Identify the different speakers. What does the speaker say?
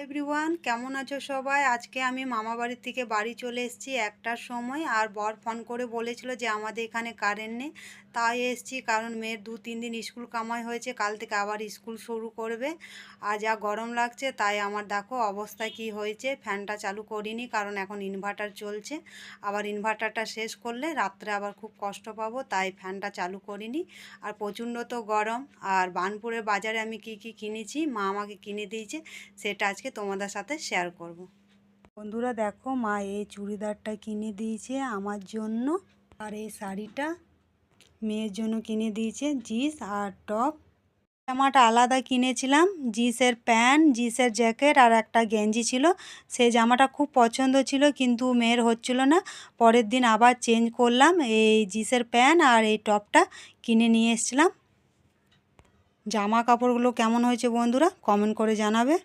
Speaker 1: Everyone, কেমন আছো সবাই? আজকে আমি মামা বাড়ির থেকে বাড়ি চলে এসেছি 1টার সময়। আর বর ফোন করে বলেছিল যে আমাদের এখানে কারেন্ট নেই, তাই এসেছি। কারণ মেয়ের 2-3 দিন স্কুল কামাই হয়েছে, কাল থেকে আবার স্কুল শুরু করবে। আর যা গরম লাগছে, তাই আমার দেখো অবস্থা কি হয়েছে। ফ্যানটা চালু করিনি কারণ এখন ইনভার্টার চলছে। আবার ইনভার্টারটা শেষ করলে রাত্রে আবার খুব কষ্ট পাবো, তাই ফ্যানটা চালু করিনি। আর প্রচণ্ড তো গরম। আর বার্নপুরের বাজারে আমি কি কি কিনেছি, মা আমাকে কিনে দিয়েছে, সেটা আজকে তোমাদের সাথে শেয়ার করব। বন্ধুরা দেখো, মা এই চুড়িদারটা কিনে দিয়েছে আমার জন্য, আর এই শাড়িটা মেয়ের জন্য কিনে দিয়েছে, জিন্স আর টপ। জামাটা আলাদা কিনেছিলাম, জিন্সের প্যান্ট, জিন্সের জ্যাকেট আর একটা গেঞ্জি ছিল। সেই জামাটা খুব পছন্দ ছিল কিন্তু মেয়ের হচ্ছিল না। পরের দিন আবার চেঞ্জ করলাম, এই জিন্সের প্যান্ট আর এই টপটা কিনে নিয়ে এসেছিলাম। জামা কাপড়গুলো কেমন হয়েছে বন্ধুরা কমেন্ট করে জানাবে।